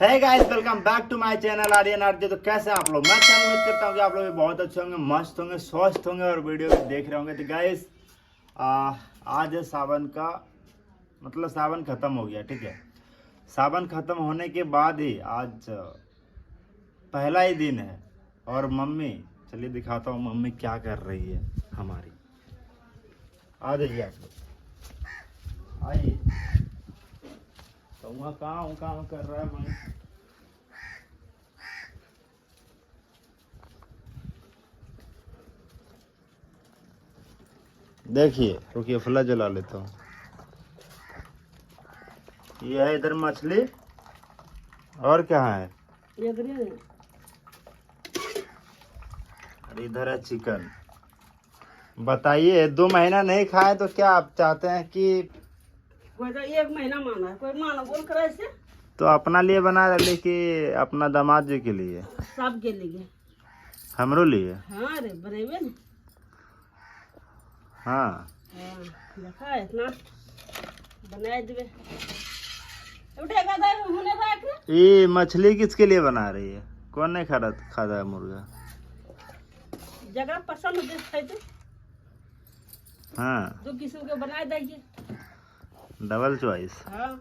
है guys, welcome back to my channel Aryan RJ. तो कैसे आप लोग? मैं क्या उम्मीद करता हूँ कि आप लोग भी बहुत अच्छे होंगे, मस्त होंगे, स्वस्थ होंगे और वीडियो भी देख रहे होंगे। तो गाइस आज है सावन का, मतलब सावन खत्म हो गया, ठीक है। सावन खत्म होने के बाद ही आज पहला ही दिन है। और मम्मी, चलिए दिखाता हूँ मम्मी क्या कर रही है हमारी। आ जाइए आप लोग, आइए। तो वहाँ काम कर रहा है मम्मी। देखिए, रुकिए, फुला जला लेता हूँ। ये है इधर मछली, और क्या है, और इधर है चिकन। बताइए, 2 महीना नहीं खाए तो क्या आप चाहते हैं कि कोई तो 1 महीना माना है, कोई माना बोल कर ऐसे तो अपना लिए बना ले कि अपना दामाद जी के लिए, सब के लिए। हमरो लिए? हाँ रे बनेबे न। हाँ, हाँ देखा है इतना बनाए देवे। उठे गदा होने रख रे। ये मछली किसके लिए बना रही है? कौन नहीं खाता है मुर्गा? जगह पसंद दे खाते। हाँ, 2 किस्म के बनाए दइए। डबल चॉइस हाँ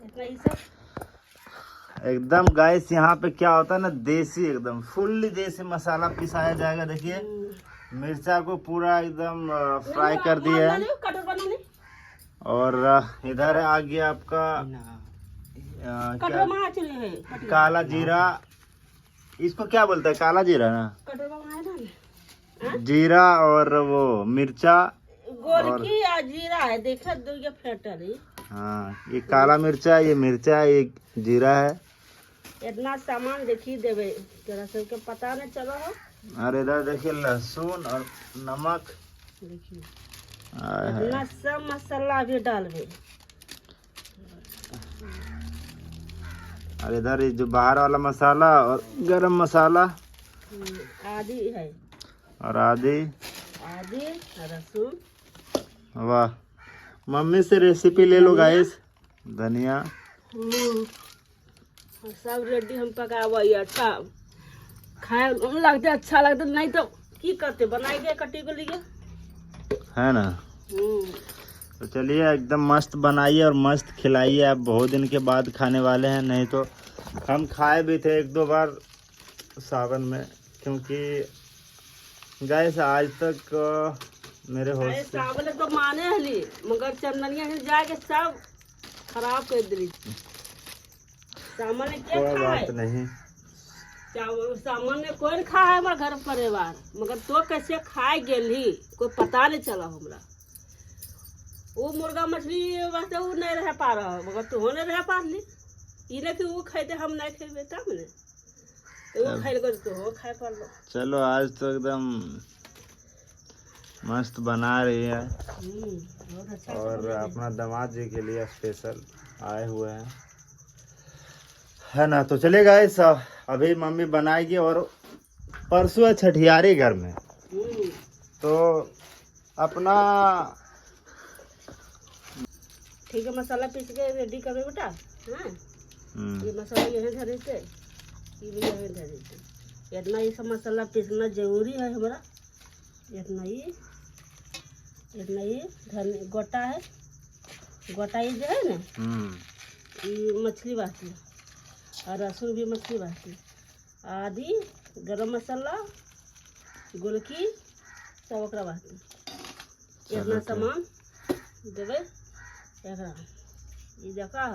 इतना ही सब। एकदम। गाइस यहाँ पे क्या होता है ना, देसी, एकदम फुल्ली देसी मसाला पिसाया जाएगा। देखिए, मिर्चा को पूरा एकदम फ्राई कर दिया है। कटर बनाने और इधर आ गया आपका कटर मार चले है काला जीरा। इसको क्या बोलते हैं? काला जीरा ना, कटर बनाए ना। जीरा और वो मिर्चा गोलकी या जीरा है, देखा दो ये फेटर है। हाँ, ये काला मिर्चा, ये मिर्चा, ये जीरा है। इतना सामान देखी देवे, तेरा सबके पता नहीं चला हो। और इधर देखिए लहसुन और नमक, देखिए आय हाय। इतना सब मसाला भी डालवे। और इधर ये जो बाहर वाला मसाला और गरम मसाला आदि है, और आदि लहसुन। वाह, मम्मी से रेसिपी ले लो गाइस। धनिया सब रेडी हम पकावे। अच्छा खाए लगते, अच्छा लगता, नहीं तो की करते बनाए गए कटी को लिए है ना। तो चलिए, एकदम मस्त बनाइए और मस्त खिलाइए। आप बहुत दिन के बाद खाने वाले हैं, नहीं तो हम खाए भी थे 1-2 बार सावन में, क्योंकि गाइस आज तक मेरे होश से सावन तो माने हली, मगर चंदनिया से जाके सब खराब कर दिली। सामान्य क्या कोई खाए? बात नहीं। सामान्य कोई खा है हमारा घर परिवार, मगर तो कैसे खाए गेली कोई पता नहीं चला हमरा। वो मुर्गा मछली वास्ते वो नहीं रह पा रहा, मगर तू नहीं रह पा ली। इने कि वो खाते हम नहीं खेबे तब ने तो वो खाए को तो हो खाए पर लो। चलो, आज तो एकदम मस्त बना रही है। बहुत अच्छा। और अपना दामाद जी के लिए स्पेशल आए हुए हैं, है ना। तो चलिए गाइस, अभी मम्मी बनाएगी और परसों है छठियारी घर में। तो अपना ठीक है, मसाला पीस के रेडी कर बेटा। हाँ ये मसाला यही धरे थे, ये भी यही धरे थे। इतना ये सब मसाला पीसना जरूरी है हमारा। इतना ही धनिया गोटा है, गोटा ये जो है ना, ये मछली बाटी और लहसुन भी मछली बाटी, आदि गरम मसाला, गोलकी सब ओकरा बाटी। इतना सामान देवे एकरा। ये देखा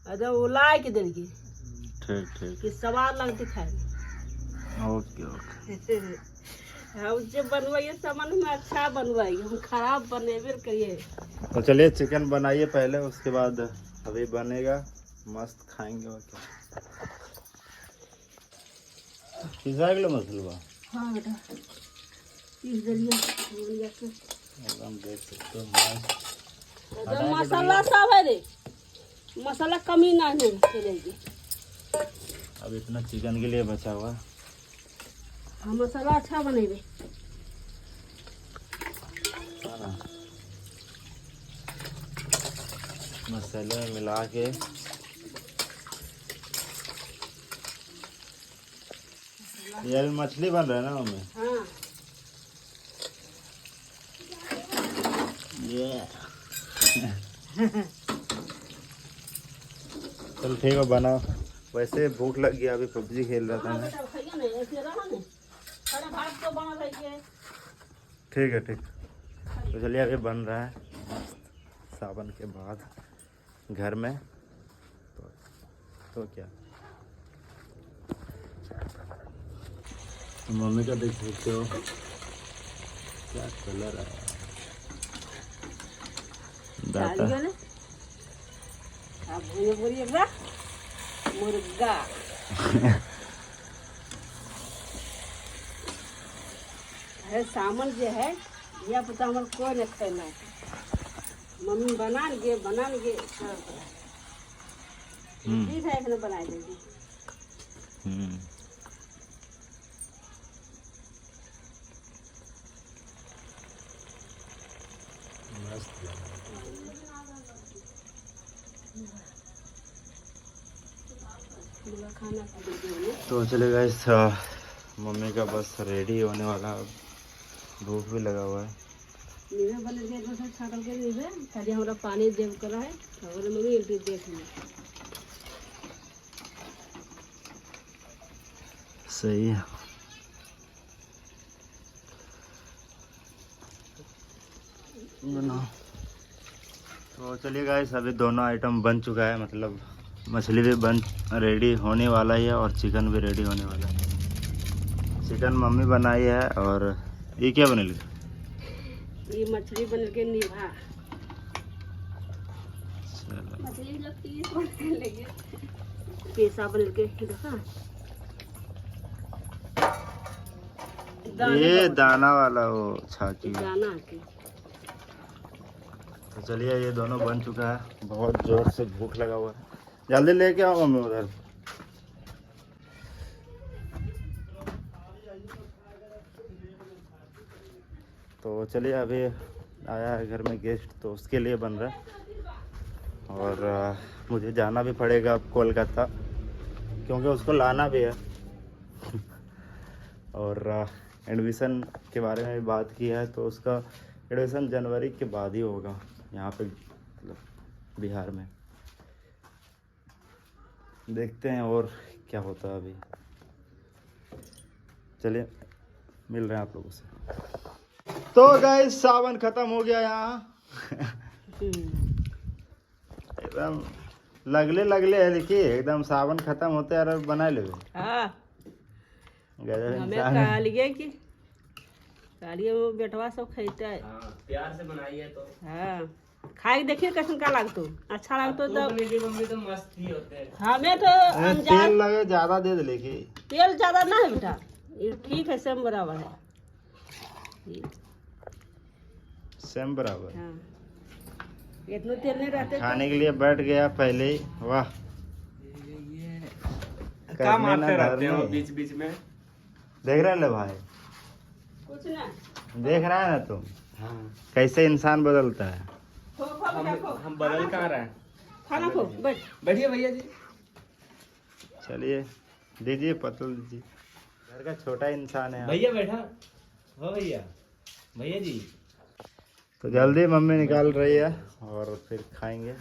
एकदम उलाय के देंगे, ठीक कि स्वाद लगते खाए। Okay okay. हम जो बनवाइए सामान में अच्छा बनवाइए, हम खराब बनेबे करिए। तो चलिए, चिकन बनाइए पहले, उसके बाद अभी बनेगा, मस्त खाएंगे। और क्या पिज़्ज़ा के लिए मसलवा? हाँ बेटा पीस दलिए एकदम देख सकते हो, मस्त। एकदम मसाला सब है रे, मसाला कमी नहीं चलेगी। अब इतना चिकन के लिए बचा हुआ। हम मसाला अच्छा बनेबे, है ना। मसाले में मिला के ये अभी मछली बन रहा है ना मम्मी? हाँ ये चल ठीक है बनाओ। वैसे भूख लग गया, अभी पबजी खेल रहा था हाँ मैं। बेटा खाइए नहीं, ऐसे रहा नहीं। अरे भात तो बना रही ठीक है ठीक। तो चलिए अभी बन रहा है सावन के बाद घर में। तो क्या मम्मी का देख सकते हो क्या कलर है। दाता अब ये बोलिएगा मुर्गा। अरे सामान जो है यह पता हमारे कोई नहीं खेलना है। मम्मी बना गे ठीक है इसने बना देगी। खाना तो चले गए मम्मी का बस रेडी होने वाला। भूख भी लगा हुआ है। नीवे बने के बस छाकल के नीवे खाली हमरा पानी देव करा है और मम्मी एक देख ली। सही है। तो चलिए गाइस अभी दोनों आइटम बन चुका है, मतलब मछली भी बन रेडी होने वाला ही है और चिकन भी रेडी होने वाला है। चिकन मम्मी बनाई है और ये क्या बने लगे? ये मछली बन के निभा। चलो मछली लगती है लगे पैसा बन के देखा। ये दाना वाला वो छाकी दाना के। तो चलिए ये दोनों बन चुका है। बहुत जोर से भूख लगा हुआ है, जल्दी लेके आओ मम्मी उधर। तो चलिए अभी आया है घर में गेस्ट, तो उसके लिए बन रहा है। और मुझे जाना भी पड़ेगा अब कोलकाता, क्योंकि उसको लाना भी है। और एडमिशन के बारे में भी बात की है, तो उसका एडमिशन जनवरी के बाद ही होगा यहाँ पे, मतलब बिहार में। देखते हैं और क्या होता है अभी। चलिए मिल रहे हैं आप लोगों से। तो गाइस सावन खत्म हो गया यहाँ। एकदम लगले है, देखिए एकदम सावन खत्म होते और बना ले। हाँ गजब हमें इंसान है। कालिए की कालिए वो बेटवा सब खाते है। हाँ, प्यार से बनाइए तो। हाँ खाई देखिए कैसन का लागतो, अच्छा लागतो तो। मम्मी तो मस्त ही होते हैं। हमें तो तेल लगे ज्यादा दे दे लेके। तेल ज्यादा ना है बेटा, ये ठीक है सेम बराबर है। सेम बराबर। हाँ इतना तेल नहीं रहते। खाने के लिए बैठ गया पहले ही। वाह काम करने ना आते रहते धरने। हैं बीच बीच में। देख रहे ले भाई, कुछ ना देख रहा है ना तुम हाँ कैसे इंसान बदलता है। खो खो बेटा खो। हम बदल कहाँ रहे हैं। खाना खो बैठ। बैठिए भैया जी। चलिए दीजिए पतल दीजिए, घर का छोटा इंसान है आप। भैया बैठा हो भैया। भैया जी तो जल्दी मम्मी निकाल रही है और फिर खाएंगे।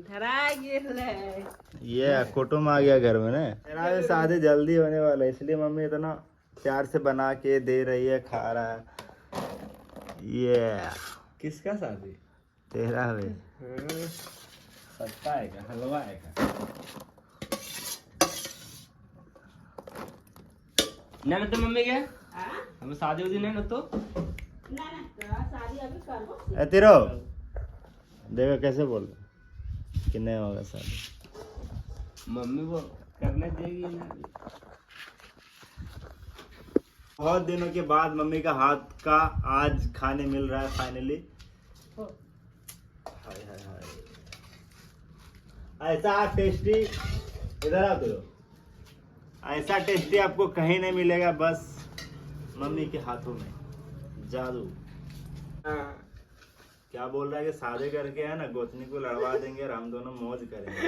धरा गिरले। ये कुटुम आ गया घर में ना। मेरा भी शादी जल्दी होने वाला है, इसलिए मम्मी इतना प्यार से बना के दे रही है, खा रहा है। ये किसका शादी? तेरा है। सत्ता है क्या? हलवा है क्या? ना तो मम्मी क्या हाँ हम शादी उदी नहीं ना तो। ना ना तेरा शादी अभी करबो। ए तेरो देखो कैसे बोल रहा कि नहीं होगा शादी। मम्मी वो करने देगी ना। बहुत दिनों के बाद मम्मी का हाथ का आज खाने मिल रहा है फाइनली। हाय हाय हाय, ऐसा टेस्टी, इधर आओ तो, ऐसा टेस्टी आपको कहीं नहीं मिलेगा, बस मम्मी के हाथों में जादू। क्या बोल रहा है कि शादी करके है ना गोतनी को लड़वा देंगे और हम दोनों मौज करेंगे।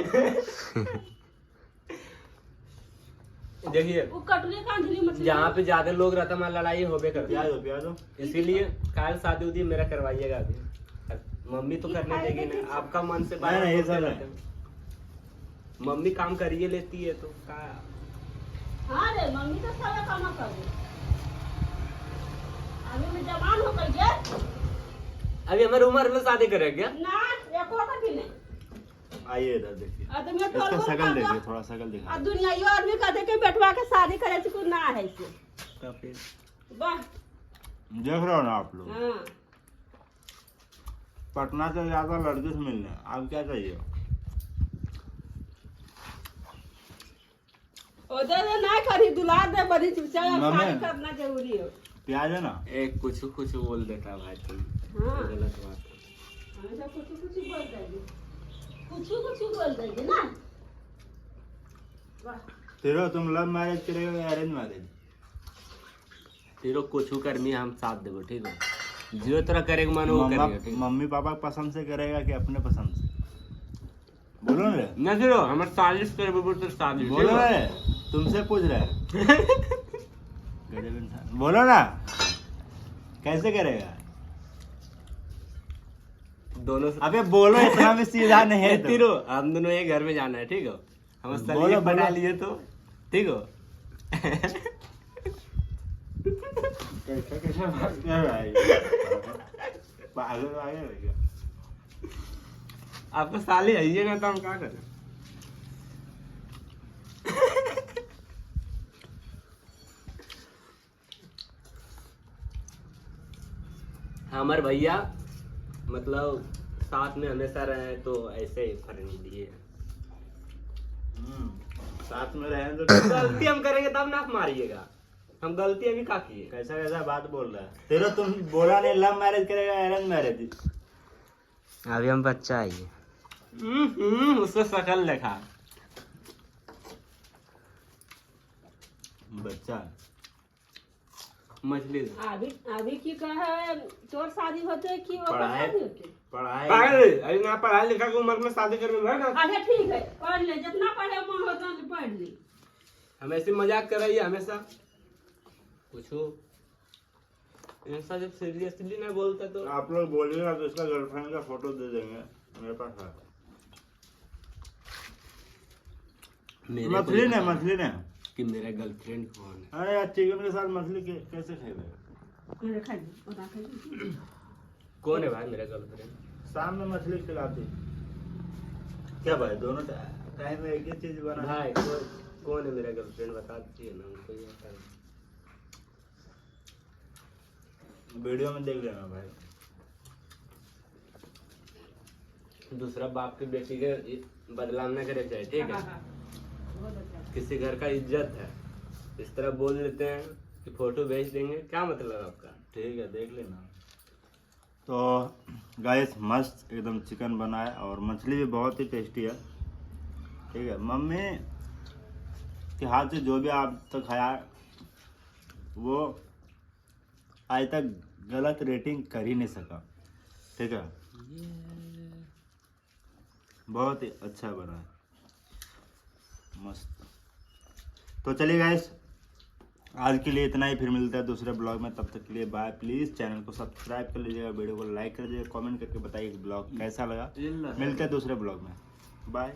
देखिए वो कटोरी का अंधेरी मछली जहाँ पे ज्यादा लोग रहता वहाँ लड़ाई होबे करती है। प्याज दो। इसीलिए काल शादी उदी मेरा करवाइएगा अभी। मम्मी तो करने देगी ना, आपका मन से बाहर नहीं, होते ऐसा रहते हैं। मम्मी काम करिए लेती है तो का हाँ रे मम्मी तो सारा काम कर दे। अभी मैं जवान हो गई है अभी हमारे उम्र में शादी करेंगे क्या? ना एको का भी नहीं। आइए इधर देखिए, आदमी इसका टोल शकल देखिए, थोड़ा शकल दिखा। और दुनिया यो आदमी कहते कि बेटवा के शादी करे से कोई ना है से तो फिर वाह। देख रहे हो ना आप लोग, हाँ पटना से ज्यादा लड़के से मिलने, आप क्या चाहिए? उधर ना करी दुला दे बड़ी चुपचाप मम्मी। शादी करना जरूरी है। प्याज है ना? एक कुछ कुछ बोल देता है भाई तुम। हाँ गलत बात है। हमेशा कुछ कुछ बोल देगी, कुछ बोल देगी ना। वाह तेरो तुम लव मैरिज करेगा या अरेंज मैरिज? तेरो कुछ करनी हम साथ देबो, ठीक है? जो तरह करेगा मन वो करेगा, ठीक है? मम्मी पापा पसंद से करेगा कि अपने पसंद से? बोलो ना, ना करो हमारे 40 कर तो शादी बोलो ना, तुमसे पूछ रहे हैं। गजब इंसान। बोलो ना, कैसे करेगा? दोनों अबे बोलो, इतना भी सीधा नहीं है तुम। तीरो हम दोनों एक घर में जाना है, ठीक है? हम बोलो, सलिए बना बोलो। लिए तो ठीक हो। कैसा कैसा बात कर रहा है? पागल पागल है क्या? आपको साली है ना तो हम क्या करें? हमारे भैया मतलब साथ में हमेशा रहे तो ऐसे ही फरेंगे दिए। साथ में रहे तो गलती हम करेंगे तब ना आप मारिएगा। हम गलती अभी का किए। कैसा कैसा बात बोल रहा है? तेरा तुम बोला नहीं लव मैरिज करेगा अरेंज मैरिज? अभी हम बच्चा है। उसको शकल देखा। बच्चा मछली अभी की कहे तोर शादी होते कि वो पढ़ाई- शादी होते? पढ़ाई अभी ना पढ़ाई लिखा की उम्र में शादी करने में ना। अच्छा ठीक है पढ़ ले, जितना पढ़े मन होता है पढ़ ले। हम ऐसे मजाक कर रही है हमेशा। पूछो ऐसा जब सीरियसली ना बोलता तो आप लोग बोलिएगा तो इसका गर्लफ्रेंड का फोटो दे देंगे, मेरे पास है। मेरे मछली को ने मछली ने कि मेरा गर्लफ्रेंड कौन है। अरे यार, चिकन के साथ मछली कैसे खाएगा? मेरे खाई बता खाई कौन है भाई मेरा गर्लफ्रेंड? शाम में मछली खिलाती क्या भाई? दोनों टाइम में एक ही चीज बना। भाई कौन है मेरा गर्लफ्रेंड बता दीजिए ना हमको। ये बता दीजिए। वीडियो में देख लेना भाई। दूसरा बाप की बेटी के बदलाव न करे चाहे, ठीक है? किसी घर का इज्जत है, इस तरह बोल देते हैं कि फोटो भेज देंगे, क्या मतलब आपका? ठीक है, देख लेना। तो गाइस मस्त एकदम चिकन बना है और मछली भी बहुत ही टेस्टी है, ठीक है? मम्मी के हाथ से जो भी आप तक खाया वो आज तक गलत रेटिंग कर ही नहीं सका, ठीक है? बहुत ही अच्छा बना है, मस्त। तो चलिए गाइस, आज के लिए इतना ही, फिर मिलता है दूसरे ब्लॉग में। तब तक के लिए बाय। प्लीज़ चैनल को सब्सक्राइब कर लीजिएगा, वीडियो को लाइक कर दीजिएगा, कमेंट करके बताइए ब्लॉग कैसा लगा। मिलते हैं दूसरे ब्लॉग में, बाय।